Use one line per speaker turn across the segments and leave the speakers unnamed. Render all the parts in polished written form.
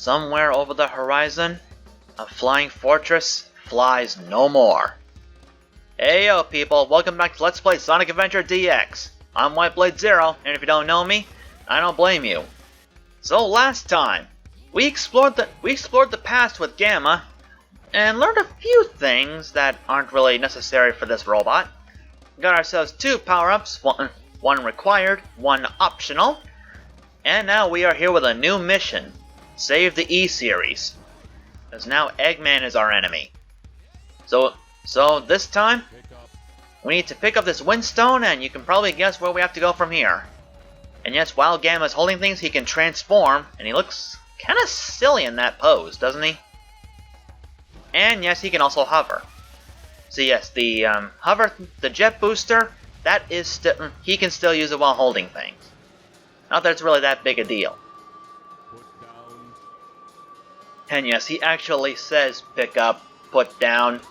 Somewhere over the horizon, a flying fortress flies no more. Heyo people, welcome back to Let's Play Sonic Adventure DX. I'm WhiteBladeZero, and if you don't know me, I don't blame you. So last time, we explored the past with Gamma, and learned a few things that aren't really necessary for this robot. We got ourselves 2 power-ups, one required, one optional, and now we are here with a new mission. Save the E-Series. Because now Eggman is our enemy. So this time, we need to pick up this Windstone, and you can probably guess where we have to go from here. And yes, while Gamma's holding things, he can transform, and he looks kinda silly in that pose, doesn't he? And yes, he can also hover. So yes, the hover, the jet booster, that is he can still use it while holding things. Not that it's really that big a deal. And yes, he actually says pick up, put down,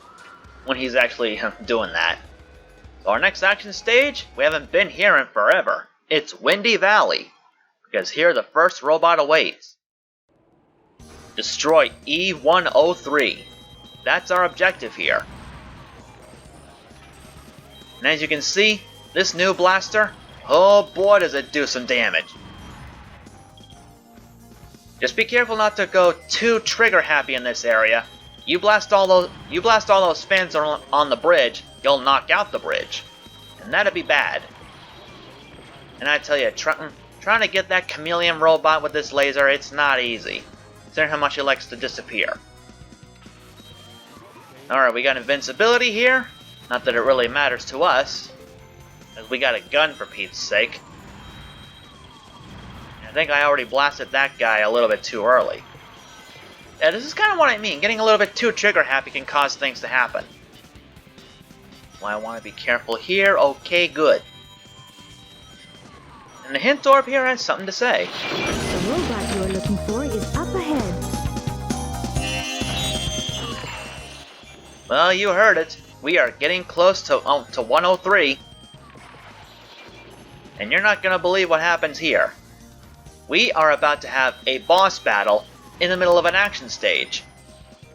when he's actually doing that. So our next action stage, we haven't been here in forever. It's Windy Valley, because here the first robot awaits. Destroy E-103. That's our objective here. And as you can see, this new blaster, oh boy does it do some damage. Just be careful not to go too trigger happy in this area. You blast all those fans on the bridge, you'll knock out the bridge. And that'd be bad. And I tell you, trying to get that chameleon robot with this laser, it's not easy. Considering how much he likes to disappear. Alright, we got invincibility here. Not that it really matters to us, as we got a gun for Pete's sake. I think I already blasted that guy a little bit too early. Yeah, this is kind of what I mean. Getting a little bit too trigger happy can cause things to happen. Well, I want to be careful here. Okay, good. And the hint orb here has something to say.
The robot you're looking for is up ahead.
Well, you heard it. We are getting close to 103. And you're not going to believe what happens here. We are about to have a boss battle in the middle of an action stage.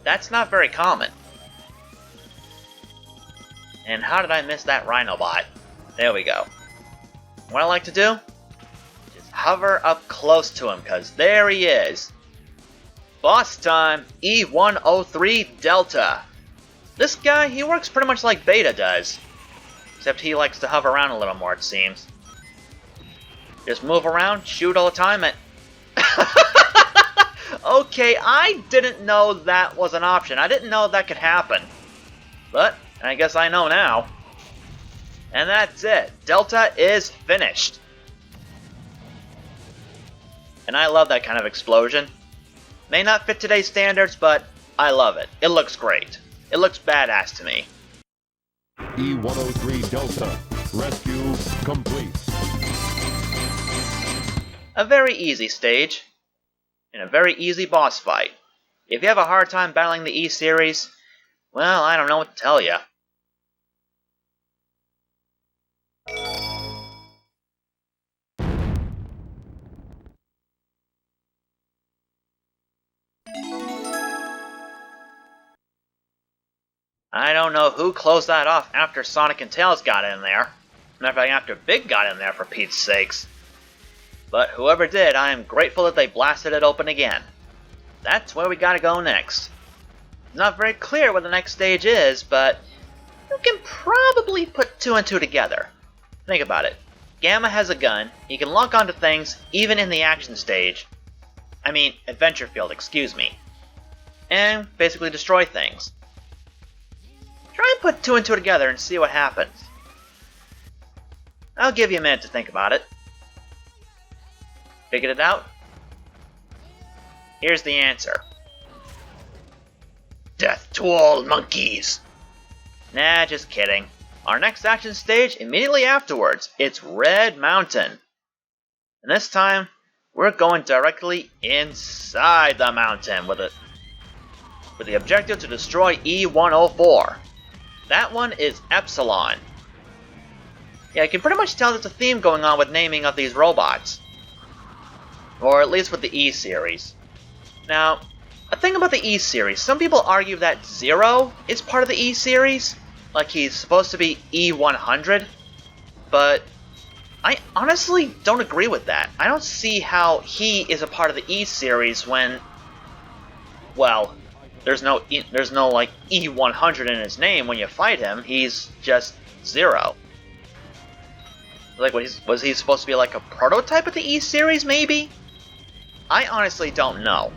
That's not very common. And how did I miss that Rhinobot? There we go. What I like to do? Just hover up close to him, because there he is. Boss time, E-103 Delta. This guy, he works pretty much like Beta does. Except he likes to hover around a little more, it seems. Just move around, shoot all the time, and... Okay, I didn't know that was an option. I didn't know that could happen. But, I guess I know now. And that's it. Delta is finished. And I love that kind of explosion. May not fit today's standards, but I love it. It looks great. It looks badass to me.
E-103 Delta. Rescue complete.
A very easy stage, and a very easy boss fight. If you have a hard time battling the E-Series, well, I don't know what to tell you. I don't know who closed that off after Sonic and Tails got in there. Matter of fact, after Big got in there, for Pete's sakes. But whoever did, I am grateful that they blasted it open again. That's where we gotta go next. It's not very clear what the next stage is, but you can probably put 2 and 2 together. Think about it. Gamma has a gun, he can lock onto things even in the action stage. I mean, adventure field, excuse me. And basically destroy things. Try and put 2 and 2 together and see what happens. I'll give you a minute to think about it. Figured it out? Here's the answer. Death to all monkeys! Nah, just kidding. Our next action stage, immediately afterwards, it's Red Mountain. And this time, we're going directly inside the mountain with the objective to destroy E-104. That one is Epsilon. Yeah, you can pretty much tell there's a theme going on with naming of these robots. Or at least with the E-Series. Now, a thing about the E-Series, some people argue that Zero is part of the E-Series, like he's supposed to be E100, but I honestly don't agree with that. I don't see how he is a part of the E-Series when, well, there's no like E100 in his name when you fight him. He's just Zero. Like, was he supposed to be like a prototype of the E-Series, maybe? I honestly don't know.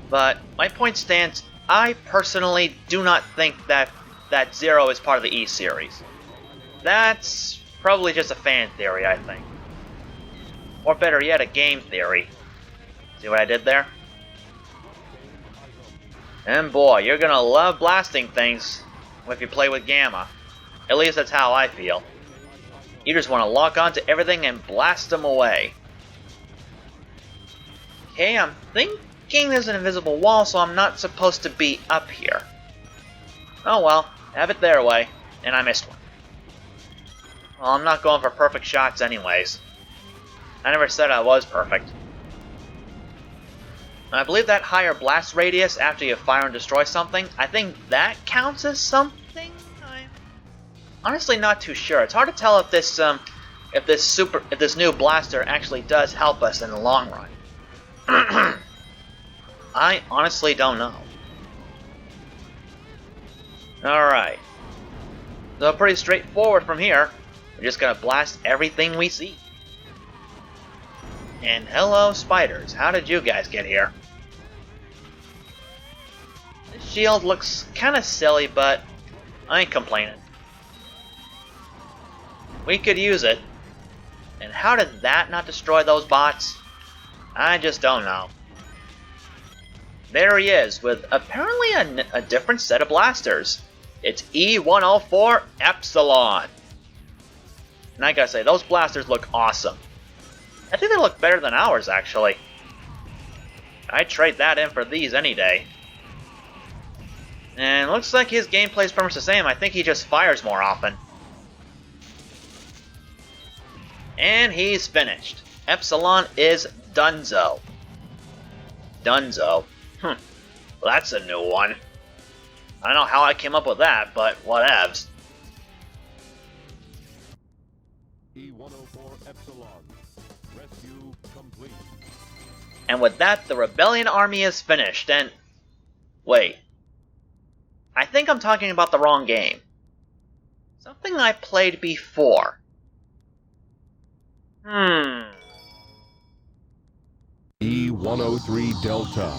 But my point stands, I personally do not think that Zero is part of the E-Series. That's probably just a fan theory, I think. Or better yet, a game theory. See what I did there? And boy, you're gonna love blasting things if you play with Gamma. At least that's how I feel. You just want to lock onto everything and blast them away. Okay, I'm thinking there's an invisible wall, so I'm not supposed to be up here. Oh well, have it their way. And I missed one. Well, I'm not going for perfect shots anyways. I never said I was perfect. I believe that higher blast radius after you fire and destroy something, I think that counts as something? I'm honestly not too sure. It's hard to tell if this new blaster actually does help us in the long run. I honestly don't know. Alright. So pretty straightforward from here. We're just gonna blast everything we see. And hello, spiders. How did you guys get here? This shield looks kinda silly, but I ain't complaining. We could use it. And how did that not destroy those bots? I just don't know. There he is, with apparently a different set of blasters. It's E104 Epsilon. And I gotta say, those blasters look awesome. I think they look better than ours, actually. I'd trade that in for these any day. And looks like his gameplay's pretty much the same. I think he just fires more often. And he's finished. Epsilon is Dunzo. Dunzo. Well, that's a new one. I don't know how I came up with that, but whatevs.
E104 Epsilon. Rescue complete.
And with that, the Rebellion army is finished, and... Wait. I think I'm talking about the wrong game. Something I played before.
E103 Delta.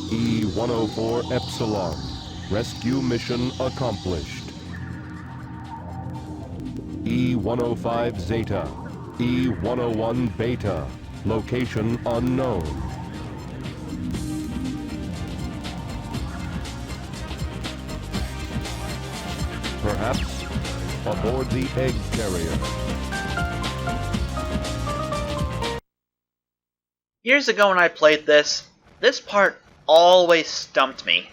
E104 Epsilon. Rescue mission accomplished. E105 Zeta. E101 Beta. Location unknown. Perhaps aboard the egg carrier.
Years ago when I played this part always stumped me.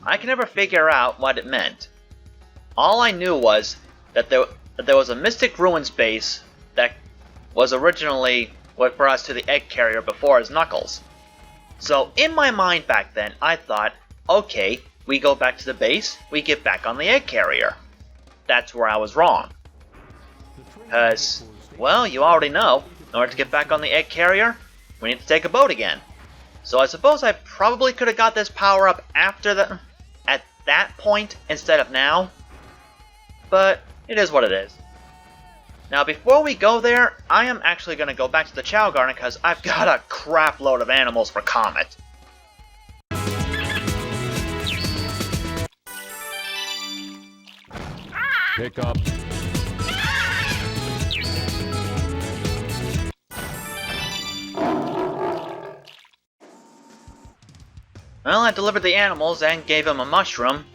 I could never figure out what it meant. All I knew was that there was a Mystic Ruins base that was originally what brought us to the egg carrier before as Knuckles. So in my mind back then, I thought, okay, we go back to the base, we get back on the egg carrier. That's where I was wrong. Because, well, you already know, in order to get back on the egg carrier, we need to take a boat again. So I suppose I probably could have got this power up at that point instead of now. But it is what it is. Now before we go there, I am actually going to go back to the Chow Garden because I've got a crap load of animals for Comet.
Pick up.
Well, I delivered the animals and gave him a mushroom,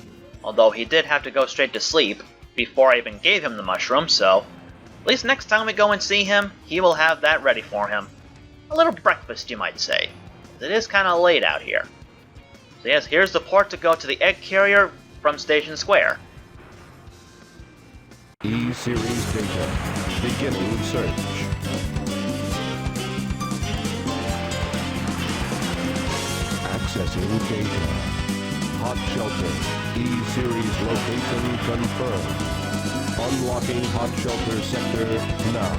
although he did have to go straight to sleep before I even gave him the mushroom, so at least next time we go and see him, he will have that ready for him. A little breakfast, you might say. It is kind of late out here. So yes, here's the port to go to the egg carrier from Station Square.
E-Series data. Beginning search. Accessing data. Hot shelter. E-series location confirmed. Unlocking hot shelter sector now.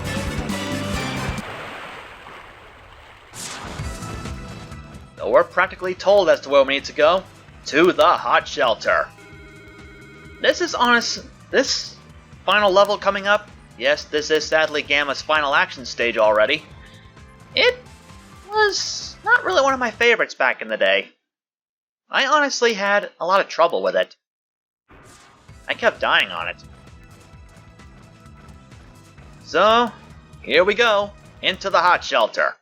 So we're practically told as to where we need to go. To the hot shelter. This final level coming up, yes, this is sadly Gamma's final action stage already. It was not really one of my favorites back in the day. I honestly had a lot of trouble with it. I kept dying on it. So, here we go, into the hot shelter.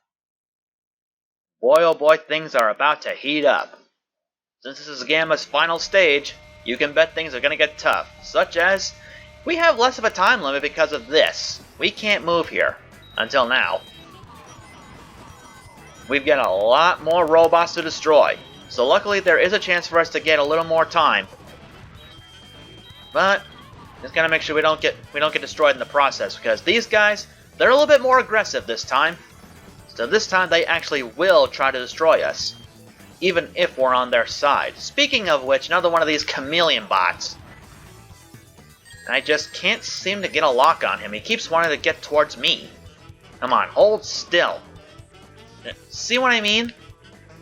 Boy oh boy, things are about to heat up. Since this is Gamma's final stage, you can bet things are going to get tough, such as, we have less of a time limit because of this. We can't move here, until now. We've got a lot more robots to destroy, so luckily there is a chance for us to get a little more time. But, just gotta make sure we don't get destroyed in the process, because these guys, they're a little bit more aggressive this time. So this time they actually will try to destroy us, even if we're on their side. Speaking of which, another one of these chameleon bots. I just can't seem to get a lock on him. He keeps wanting to get towards me. Come on, hold still. See what I mean?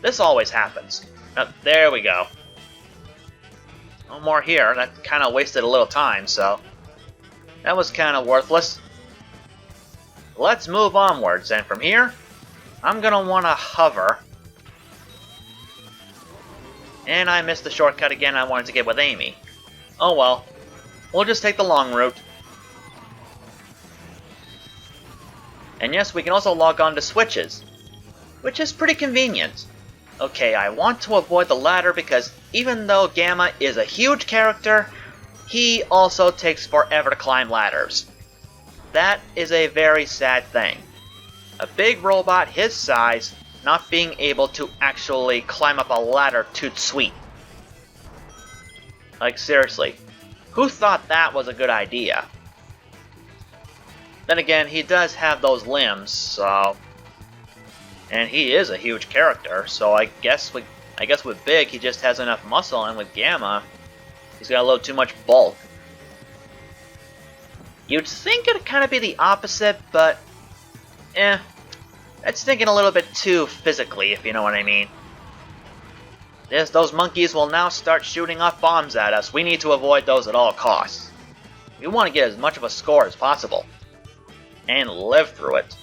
This always happens. Oh, there we go. No more here. That kind of wasted a little time, so that was kind of worthless. Let's move onwards, and from here, I'm gonna want to hover. And I missed the shortcut again I wanted to get with Amy. Oh well. We'll just take the long route. And yes, we can also log on to switches, which is pretty convenient. Okay, I want to avoid the ladder because even though Gamma is a huge character, he also takes forever to climb ladders. That is a very sad thing. A big robot his size not being able to actually climb up a ladder toot sweet. Like seriously, who thought that was a good idea? Then again, he does have those limbs, so, and he is a huge character, so I guess with Big he just has enough muscle, and with Gamma, he's got a little too much bulk. You'd think it'd kind of be the opposite, but that's thinking a little bit too physically, if you know what I mean. Yes, those monkeys will now start shooting off bombs at us. We need to avoid those at all costs. We want to get as much of a score as possible. And live through it.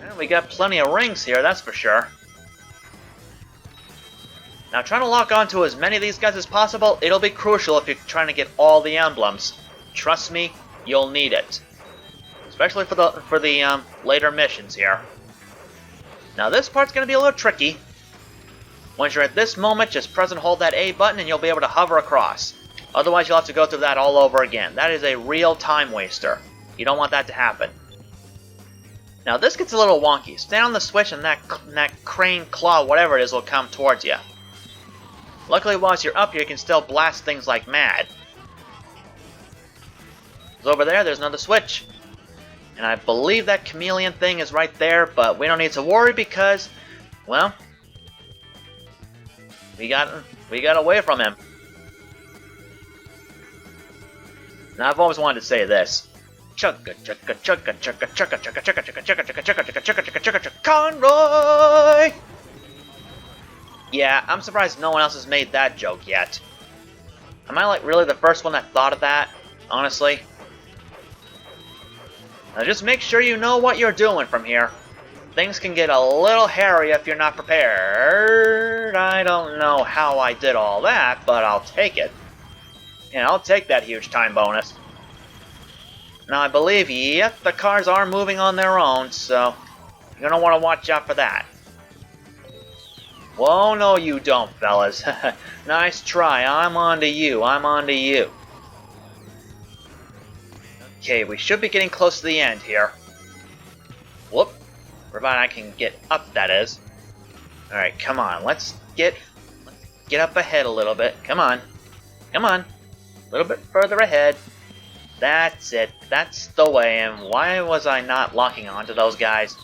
And we got plenty of rings here, that's for sure. Now, trying to lock onto as many of these guys as possible, it'll be crucial if you're trying to get all the emblems. Trust me, you'll need it. Especially for the later missions here. Now, this part's going to be a little tricky. Once you're at this moment, just press and hold that A button and you'll be able to hover across. Otherwise, you'll have to go through that all over again. That is a real time waster. You don't want that to happen. Now, this gets a little wonky. Stand on the switch and that crane claw, whatever it is, will come towards you. Luckily, whilst you're up here, you can still blast things like mad. Over there, there's another switch. And I believe that chameleon thing is right there, but we don't need to worry because, well, we got away from him. Now, I've always wanted to say this. Chugga chugga chugga chugga chugga chugga chugga chugga chugga chugga chugga chugga chugga chugga chugga Conroy! Yeah, I'm surprised no one else has made that joke yet. Am I like really the first one that thought of that? Honestly. Now just make sure you know what you're doing from here. Things can get a little hairy if you're not prepared. I don't know how I did all that, but I'll take it. Yeah, I'll take that huge time bonus. Now I believe, yep, the cars are moving on their own, so you're gonna want to watch out for that. Whoa, no you don't, fellas. Nice try, I'm on to you, I'm on to you. Okay, we should be getting close to the end here. Whoop. Provided I can get up, that is. Alright, come on, let's get up ahead a little bit. Come on. Come on. A little bit further ahead. That's it. That's the way. And why was I not locking onto those guys?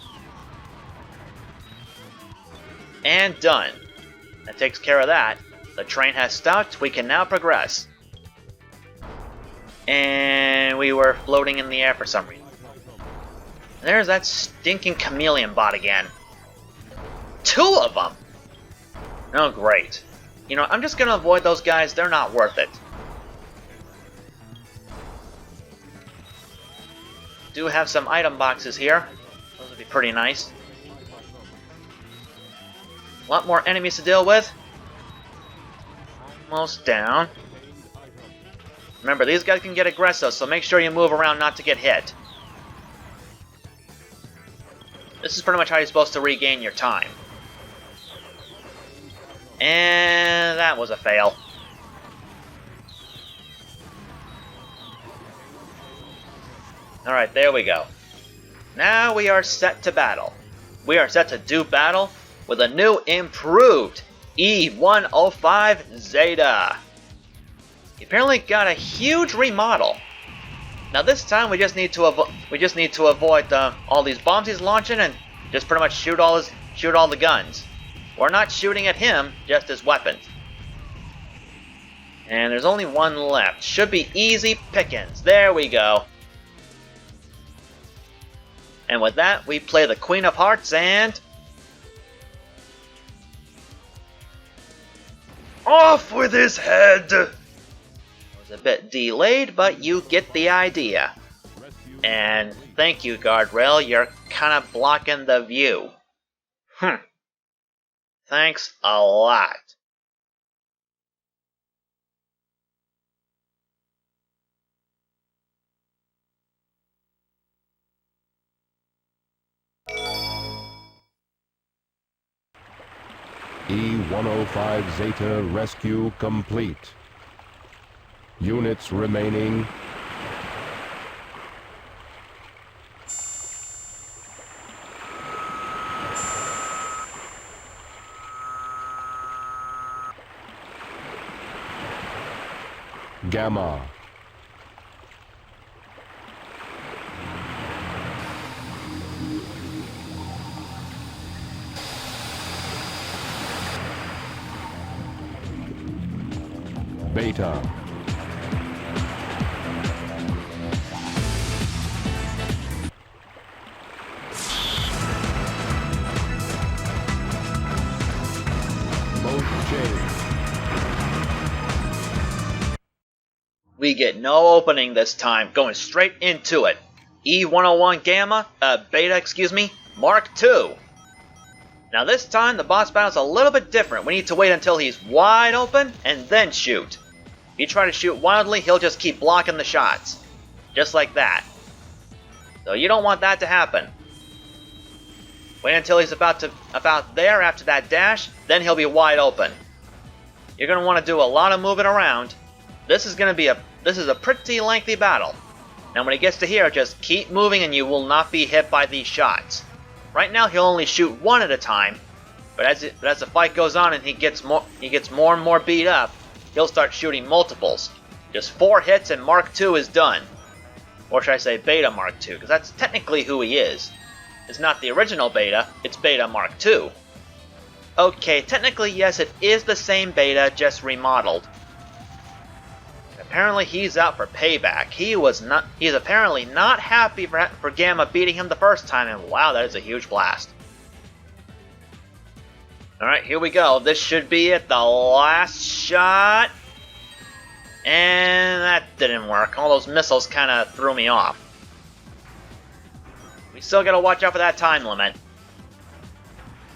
And done. That takes care of that. The train has stopped. We can now progress. And we were floating in the air for some reason. There's that stinking chameleon bot again. 2 of them! Oh, great. You know, I'm just gonna avoid those guys. They're not worth it. Do have some item boxes here. Those would be pretty nice. A lot more enemies to deal with. Almost down. Remember, these guys can get aggressive, so make sure you move around not to get hit. This is pretty much how you're supposed to regain your time. And that was a fail. Alright, there we go. Now we are set to battle. We are set to do battle with a new improved E105 Zeta. He apparently got a huge remodel. Now this time we just need to avoid all these bombs he's launching and just pretty much shoot all the guns. We're not shooting at him, just his weapons. And there's only one left. Should be easy pickings. There we go. And with that, we play the Queen of Hearts and... off with his head! It was a bit delayed, but you get the idea. And thank you, guardrail. You're kinda blocking the view. Thanks a lot.
E-105 Zeta rescue complete. Units remaining. Gamma. Beta. Mode change.
We get no opening this time, going straight into it. E101 Gamma, Beta, Mark II. Now this time the boss battle's a little bit different. We need to wait until he's wide open and then shoot. If you try to shoot wildly, he'll just keep blocking the shots. Just like that. So you don't want that to happen. Wait until he's about there after that dash, then he'll be wide open. You're going to want to do a lot of moving around. This is a pretty lengthy battle. Now when he gets to here, just keep moving and you will not be hit by these shots. Right now he'll only shoot one at a time, but as the fight goes on and he gets more and more beat up, he'll start shooting multiples. Just 4 hits and Mark II is done. Or should I say Beta Mark II, because that's technically who he is. It's not the original Beta, it's Beta Mark II. Okay, technically yes, it is the same Beta, just remodeled. Apparently he's out for payback. He's apparently not happy for Gamma beating him the first time, and wow, that is a huge blast. Alright, here we go. This should be it, the last shot. And that didn't work. All those missiles kind of threw me off. We still gotta watch out for that time limit.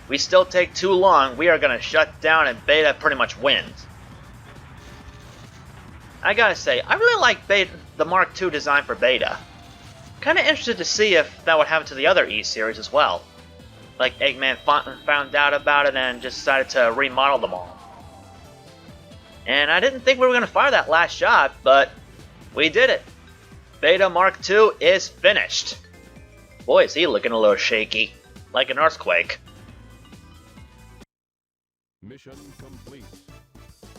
We still take too long, we are gonna shut down and Beta pretty much wins. I gotta say, I really like the Mark II design for Beta. Kinda interested to see if that would happen to the other E-series as well. Like Eggman found out about it and just decided to remodel them all. And I didn't think we were gonna fire that last shot, but we did it. Beta Mark II is finished. Boy, is he looking a little shaky, like an earthquake.
Mission complete.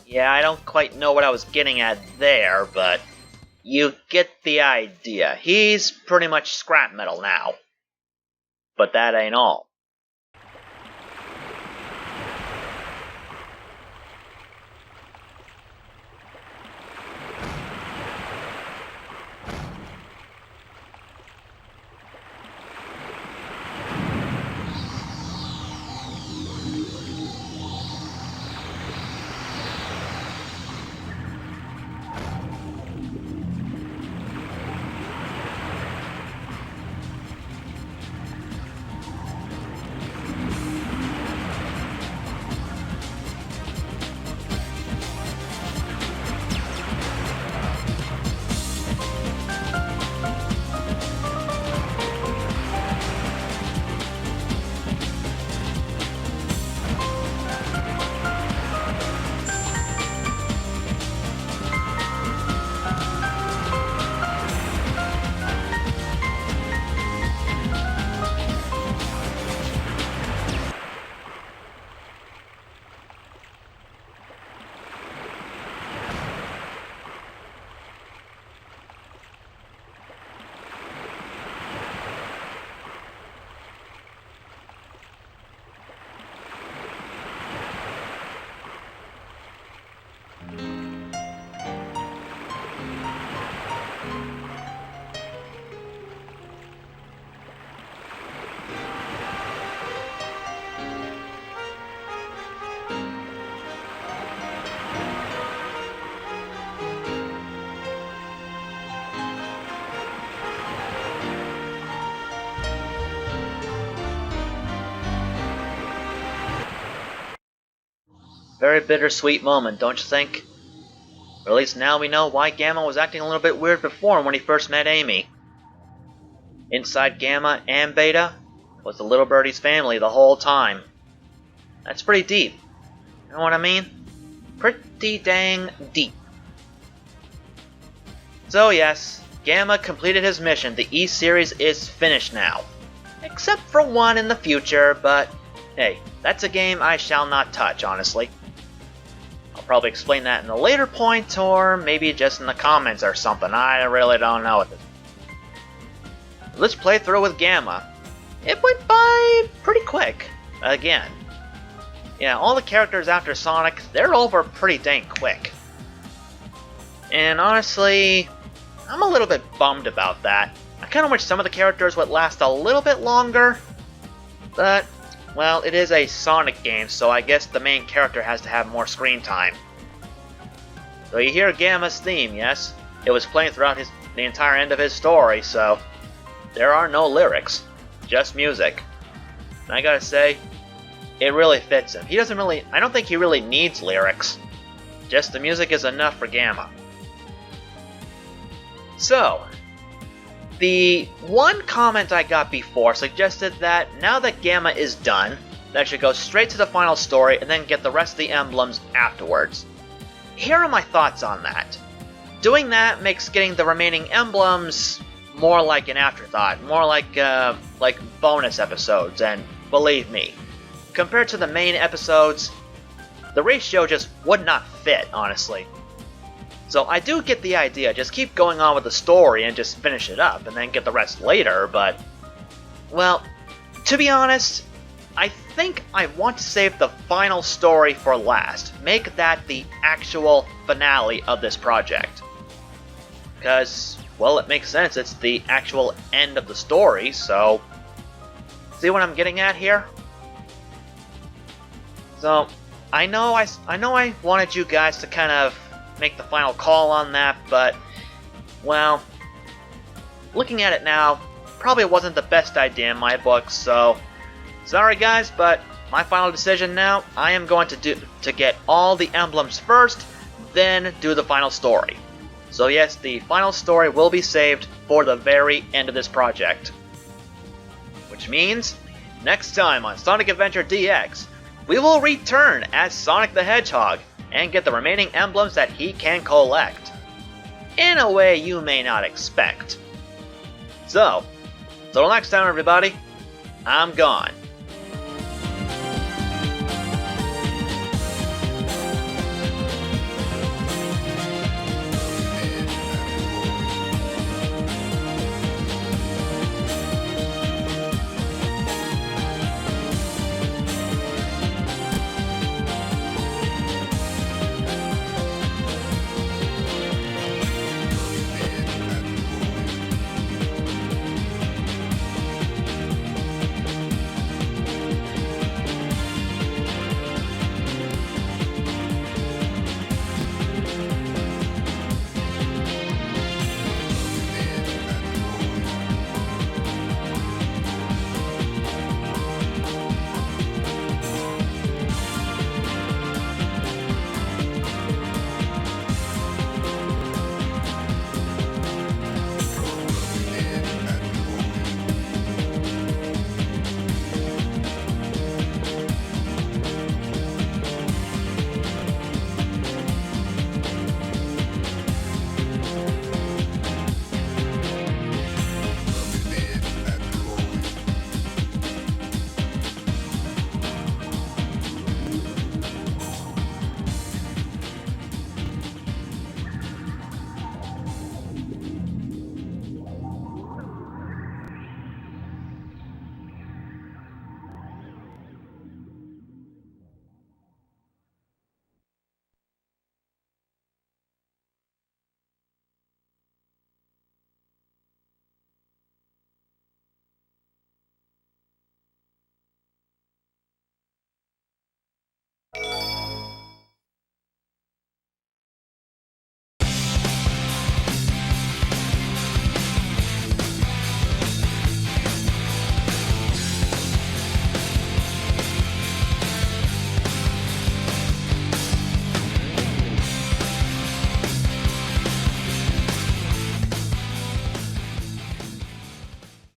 Yeah, I don't quite know what I was getting at there, but you get the idea. He's pretty much scrap metal now. But that ain't all. Very bittersweet moment, don't you think? Or at least now we know why Gamma was acting a little bit weird before when he first met Amy. Inside Gamma and Beta was the little birdie's family the whole time. That's pretty deep. You know what I mean? Pretty dang deep. So yes, Gamma completed his mission. The E-Series is finished now. Except for one in the future, but hey, that's a game I shall not touch, honestly. I'll probably explain that in a later point, or maybe just in the comments or something. I really don't know. Let's play through with Gamma. It went by pretty quick. Again. Yeah, all the characters after Sonic, they're over pretty dang quick. And honestly, I'm a little bit bummed about that. I kind of wish some of the characters would last a little bit longer. But, well, it is a Sonic game, so I guess the main character has to have more screen time. So you hear Gamma's theme, yes? It was playing throughout the entire end of his story, so there are no lyrics, just music. And I gotta say, it really fits him. I don't think he really needs lyrics. Just the music is enough for Gamma. So, the one comment I got before suggested that now that Gamma is done, that I should go straight to the final story and then get the rest of the emblems afterwards. Here are my thoughts on that. Doing that makes getting the remaining emblems more like an afterthought, more like bonus episodes, and believe me, compared to the main episodes, the ratio just would not fit, honestly. So I do get the idea, just keep going on with the story and just finish it up, and then get the rest later, but, well, to be honest, I think I want to save the final story for last. Make that the actual finale of this project. Because, well, it makes sense, it's the actual end of the story, so... See what I'm getting at here? So, I know I wanted you guys to kind of make the final call on that, but, well, looking at it now, probably wasn't the best idea in my book, so sorry guys, but my final decision now, I am going to get all the emblems first, then do the final story. So yes, the final story will be saved for the very end of this project. Which means, next time on Sonic Adventure DX, we will return as Sonic the Hedgehog and get the remaining emblems that he can collect. In a way you may not expect. So till next time everybody, I'm gone.